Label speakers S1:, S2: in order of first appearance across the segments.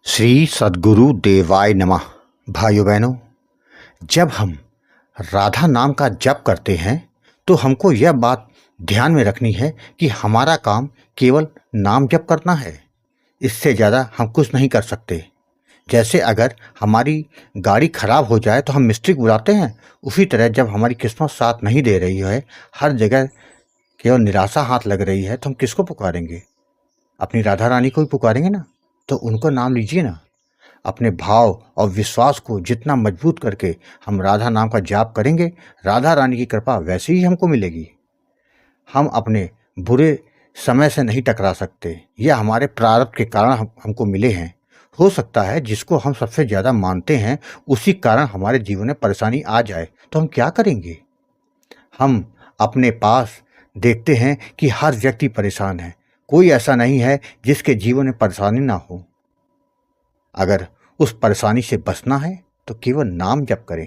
S1: श्री सद्गुरु देवाय नमः। भाइयों बहनों, जब हम राधा नाम का जप करते हैं तो हमको यह बात ध्यान में रखनी है कि हमारा काम केवल नाम जप करना है। इससे ज़्यादा हम कुछ नहीं कर सकते। जैसे अगर हमारी गाड़ी खराब हो जाए तो हम मिस्त्री को बुलाते हैं, उसी तरह जब हमारी किस्मत साथ नहीं दे रही है, हर जगह केवल निराशा हाथ लग रही है, तो हम किसको पुकारेंगे? अपनी राधा रानी को ही पुकारेंगे ना। तो उनको नाम लीजिए ना। अपने भाव और विश्वास को जितना मजबूत करके हम राधा नाम का जाप करेंगे, राधा रानी की कृपा वैसे ही हमको मिलेगी। हम अपने बुरे समय से नहीं टकरा सकते। यह हमारे प्रारब्ध के कारण हमको मिले हैं। हो सकता है जिसको हम सबसे ज़्यादा मानते हैं उसी कारण हमारे जीवन में परेशानी आ जाए, तो हम क्या करेंगे? हम अपने पास देखते हैं कि हर व्यक्ति परेशान है। कोई ऐसा नहीं है जिसके जीवन में परेशानी ना हो। अगर उस परेशानी से बचना है तो केवल नाम जप करें।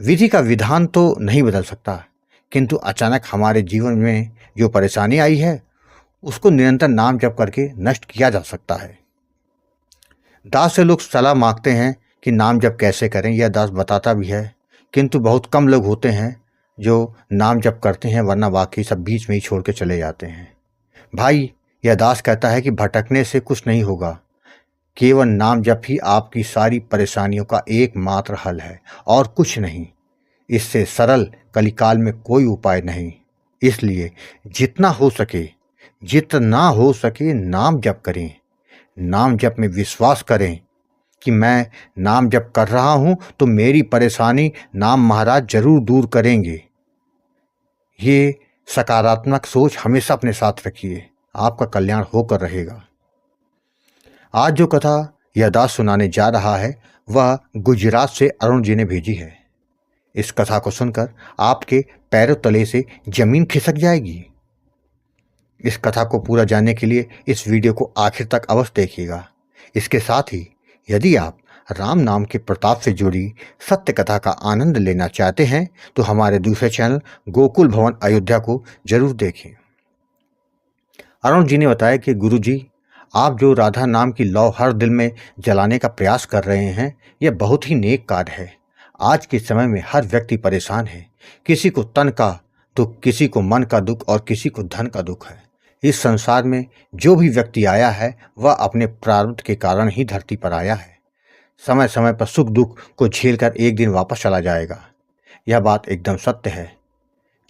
S1: विधि का विधान तो नहीं बदल सकता, किंतु अचानक हमारे जीवन में जो परेशानी आई है उसको निरंतर नाम जप करके नष्ट किया जा सकता है। दास से लोग सलाह मांगते हैं कि नाम जप कैसे करें। यह दास बताता भी है, किंतु बहुत कम लोग होते हैं जो नाम जप करते हैं, वरना बाकी सब बीच में ही छोड़ के चले जाते हैं। भाई, यह दास कहता है कि भटकने से कुछ नहीं होगा। केवल नाम जप ही आपकी सारी परेशानियों का एकमात्र हल है और कुछ नहीं। इससे सरल कलिकाल में कोई उपाय नहीं। इसलिए जितना हो सके नाम जप करें। नाम जप में विश्वास करें कि मैं नाम जप कर रहा हूं तो मेरी परेशानी नाम महाराज जरूर दूर करेंगे। ये सकारात्मक सोच हमेशा अपने साथ रखिए, आपका कल्याण होकर रहेगा। आज जो कथा यह दास सुनाने जा रहा है वह गुजरात से अरुण जी ने भेजी है। इस कथा को सुनकर आपके पैरों तले से जमीन खिसक जाएगी। इस कथा को पूरा जानने के लिए इस वीडियो को आखिर तक अवश्य देखिएगा। इसके साथ ही यदि आप राम नाम के प्रताप से जुड़ी सत्य कथा का आनंद लेना चाहते हैं तो हमारे दूसरे चैनल गोकुल भवन अयोध्या को जरूर देखें। अरुण जी ने बताया कि गुरु जी, आप जो राधा नाम की लौ हर दिल में जलाने का प्रयास कर रहे हैं, यह बहुत ही नेक कार्य है। आज के समय में हर व्यक्ति परेशान है। किसी को तन का दुख, किसी को मन का दुख और किसी को धन का दुख है। इस संसार में जो भी व्यक्ति आया है वह अपने प्रारब्ध के कारण ही धरती पर आया है। समय समय पर सुख दुख को झेलकर एक दिन वापस चला जाएगा। यह बात एकदम सत्य है,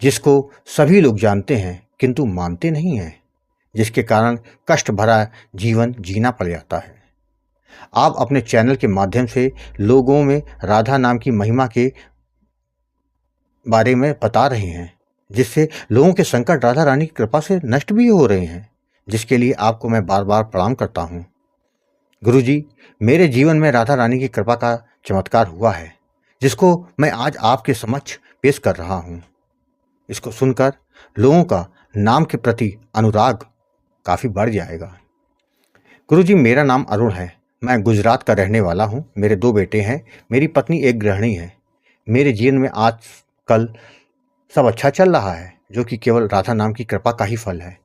S1: जिसको सभी लोग जानते हैं किंतु मानते नहीं हैं, जिसके कारण कष्ट भरा जीवन जीना पड़ जाता है। आप अपने चैनल के माध्यम से लोगों में राधा नाम की महिमा के बारे में बता रहे हैं, जिससे लोगों के संकट राधा रानी की कृपा से नष्ट भी हो रहे हैं, जिसके लिए आपको मैं बार बार प्रणाम करता हूँ। गुरु जी, मेरे जीवन में राधा रानी की कृपा का चमत्कार हुआ है, जिसको मैं आज आपके समक्ष पेश कर रहा हूँ। इसको सुनकर लोगों का नाम के प्रति अनुराग काफ़ी बढ़ जाएगा। गुरु जी, मेरा नाम अरुण है। मैं गुजरात का रहने वाला हूँ। मेरे 2 बेटे हैं। मेरी पत्नी एक गृहिणी है। मेरे जीवन में आजकल सब अच्छा चल रहा है, जो कि केवल राधा नाम की कृपा का ही फल है।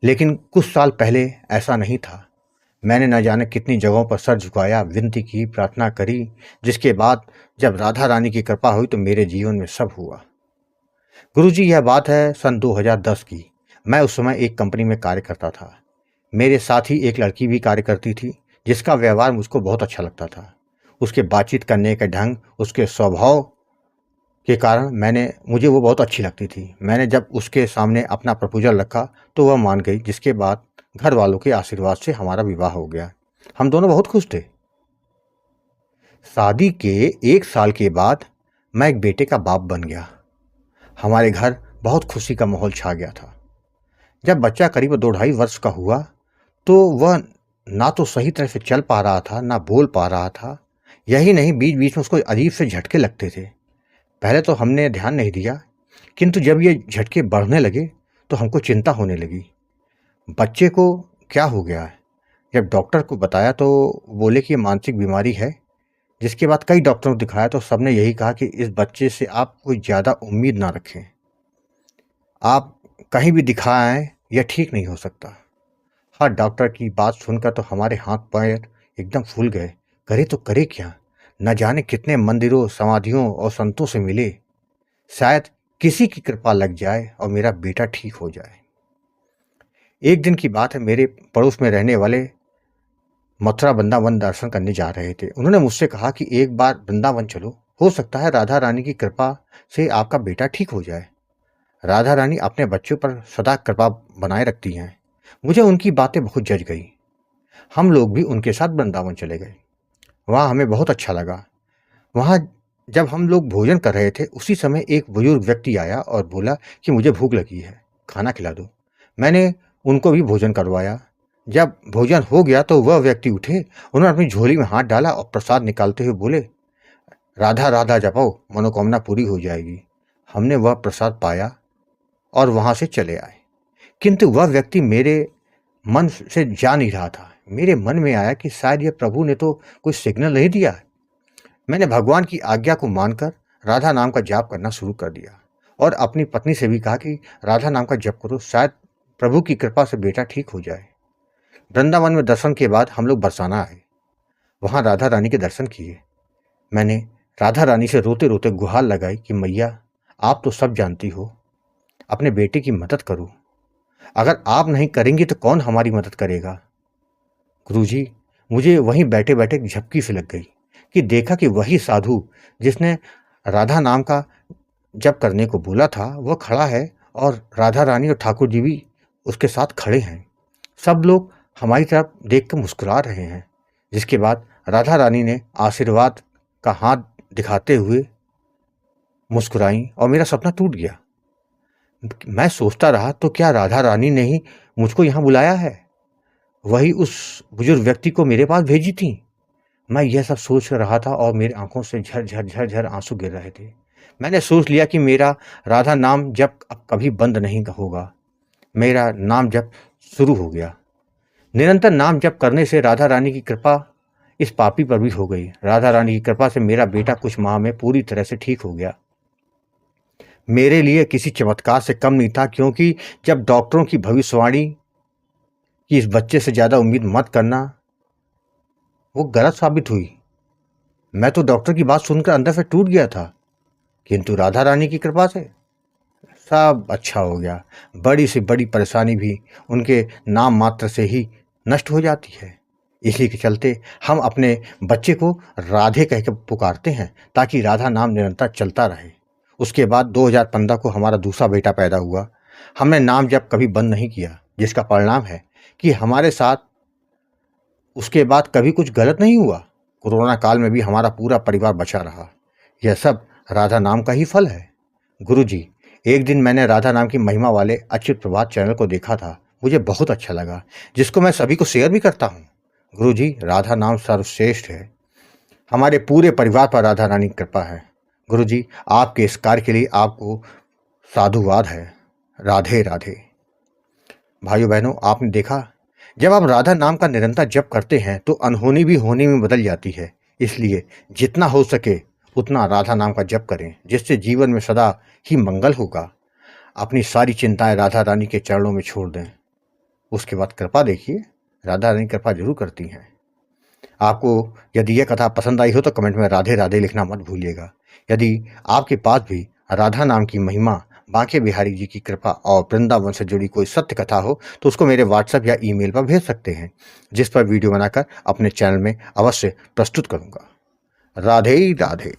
S1: लेकिन कुछ साल पहले ऐसा नहीं था। मैंने न जाने कितनी जगहों पर सर झुकाया, विनती की, प्रार्थना करी, जिसके बाद जब राधा रानी की कृपा हुई तो मेरे जीवन में सब हुआ। गुरु जी, यह बात है सन 2010 की। मैं उस समय एक कंपनी में कार्य करता था। मेरे साथ ही एक लड़की भी कार्य करती थी, जिसका व्यवहार मुझको बहुत अच्छा लगता था। उसके बातचीत करने का ढंग, उसके स्वभाव के कारण मुझे वो बहुत अच्छी लगती थी। मैंने जब उसके सामने अपना प्रपोजल रखा तो वह मान गई, जिसके बाद घर वालों के आशीर्वाद से हमारा विवाह हो गया। हम दोनों बहुत खुश थे। शादी के 1 साल के बाद मैं एक बेटे का बाप बन गया। हमारे घर बहुत खुशी का माहौल छा गया था। जब बच्चा करीब 2-2.5 वर्ष का हुआ तो वह ना तो सही तरह से चल पा रहा था, ना बोल पा रहा था। यही नहीं, बीच बीच में उसको अजीब से झटके लगते थे। पहले तो हमने ध्यान नहीं दिया, किंतु जब ये झटके बढ़ने लगे तो हमको चिंता होने लगी। बच्चे को क्या हो गया है? जब डॉक्टर को बताया तो बोले कि ये मानसिक बीमारी है। जिसके बाद कई डॉक्टरों को दिखाया तो सबने यही कहा कि इस बच्चे से आप कोई ज़्यादा उम्मीद ना रखें। आप कहीं भी दिखाएं, यह ठीक नहीं हो सकता। और डॉक्टर की बात सुनकर तो हमारे हाथ पैर एकदम फूल गए। करे तो करे क्या? न जाने कितने मंदिरों, समाधियों और संतों से मिले। शायद किसी की कृपा लग जाए और मेरा बेटा ठीक हो जाए। एक दिन की बात है, मेरे पड़ोस में रहने वाले मथुरा वृंदावन दर्शन करने जा रहे थे। उन्होंने मुझसे कहा कि एक बार वृंदावन चलो, हो सकता है राधा रानी की कृपा से आपका बेटा ठीक हो जाए। राधा रानी अपने बच्चों पर सदा कृपा बनाए रखती हैं। मुझे उनकी बातें बहुत जच गई। हम लोग भी उनके साथ वृंदावन चले गए। वहाँ हमें बहुत अच्छा लगा। वहाँ जब हम लोग भोजन कर रहे थे, उसी समय एक बुजुर्ग व्यक्ति आया और बोला कि मुझे भूख लगी है, खाना खिला दो। मैंने उनको भी भोजन करवाया। जब भोजन हो गया तो वह व्यक्ति उठे, उन्होंने अपनी झोली में हाथ डाला और प्रसाद निकालते हुए बोले, राधा राधा जपो, मनोकामना पूरी हो जाएगी। हमने वह प्रसाद पाया और वहाँ से चले आए। किंतु वह व्यक्ति मेरे मन से जा नहीं रहा था। मेरे मन में आया कि शायद यह प्रभु ने तो कोई सिग्नल नहीं दिया है। मैंने भगवान की आज्ञा को मानकर राधा नाम का जाप करना शुरू कर दिया और अपनी पत्नी से भी कहा कि राधा नाम का जप करो, शायद प्रभु की कृपा से बेटा ठीक हो जाए। वृंदावन में दर्शन के बाद हम लोग बरसाना आए। वहाँ राधा रानी के दर्शन किए। मैंने राधा रानी से रोते रोते गुहार लगाई कि मैया, आप तो सब जानती हो, अपने बेटे की मदद करो। अगर आप नहीं करेंगी तो कौन हमारी मदद करेगा? गुरुजी, मुझे वहीं बैठे बैठे एक झपकी से लग गई कि देखा कि वही साधु जिसने राधा नाम का जप करने को बोला था, वह खड़ा है और राधा रानी और ठाकुर जी भी उसके साथ खड़े हैं। सब लोग हमारी तरफ देखकर मुस्कुरा रहे हैं। जिसके बाद राधा रानी ने आशीर्वाद का हाथ दिखाते हुए मुस्कुराई और मेरा सपना टूट गया। मैं सोचता रहा, तो क्या राधा रानी ने ही मुझको यहाँ बुलाया है? वही उस बुजुर्ग व्यक्ति को मेरे पास भेजी थी? मैं यह सब सोच रहा था और मेरी आंखों से झर झर झर झर आंसू गिर रहे थे। मैंने सोच लिया कि मेरा राधा नाम जप अब कभी बंद नहीं होगा। मेरा नाम जप शुरू हो गया। निरंतर नाम जप करने से राधा रानी की कृपा इस पापी पर भी हो गई। राधा रानी की कृपा से मेरा बेटा कुछ माह में पूरी तरह से ठीक हो गया। मेरे लिए किसी चमत्कार से कम नहीं था, क्योंकि जब डॉक्टरों की भविष्यवाणी कि इस बच्चे से ज़्यादा उम्मीद मत करना, वो गलत साबित हुई। मैं तो डॉक्टर की बात सुनकर अंदर से टूट गया था, किंतु राधा रानी की कृपा से सब अच्छा हो गया। बड़ी से बड़ी परेशानी भी उनके नाम मात्र से ही नष्ट हो जाती है। इसी के चलते हम अपने बच्चे को राधे कह के पुकारते हैं, ताकि राधा नाम निरंतर चलता रहे। उसके बाद 2015 को हमारा दूसरा बेटा पैदा हुआ। हमने नाम जप कभी बंद नहीं किया, जिसका परिणाम है कि हमारे साथ उसके बाद कभी कुछ गलत नहीं हुआ। कोरोना काल में भी हमारा पूरा परिवार बचा रहा। यह सब राधा नाम का ही फल है। गुरुजी, एक दिन मैंने राधा नाम की महिमा वाले अच्युत प्रभात चैनल को देखा था। मुझे बहुत अच्छा लगा, जिसको मैं सभी को शेयर भी करता हूँ। गुरुजी, राधा नाम सर्वश्रेष्ठ है। हमारे पूरे परिवार पर राधा रानी की कृपा है। गुरुजी, आपके इस कार्य के लिए आपको साधुवाद है। राधे राधे। भाइयों बहनों, आपने देखा, जब आप राधा नाम का निरंतर जप करते हैं तो अनहोनी भी होनी में बदल जाती है। इसलिए जितना हो सके उतना राधा नाम का जप करें, जिससे जीवन में सदा ही मंगल होगा। अपनी सारी चिंताएं राधा रानी के चरणों में छोड़ दें। उसके बाद कृपा देखिए, राधा रानी कृपा जरूर करती हैं। आपको यदि यह कथा पसंद आई हो तो कमेंट में राधे राधे लिखना मत भूलिएगा। यदि आपके पास भी राधा नाम की महिमा, बांके बिहारी जी की कृपा और वृंदावन से जुड़ी कोई सत्य कथा हो तो उसको मेरे व्हाट्सएप या ईमेल पर भेज सकते हैं, जिस पर वीडियो बनाकर अपने चैनल में अवश्य प्रस्तुत करूंगा। राधे राधे।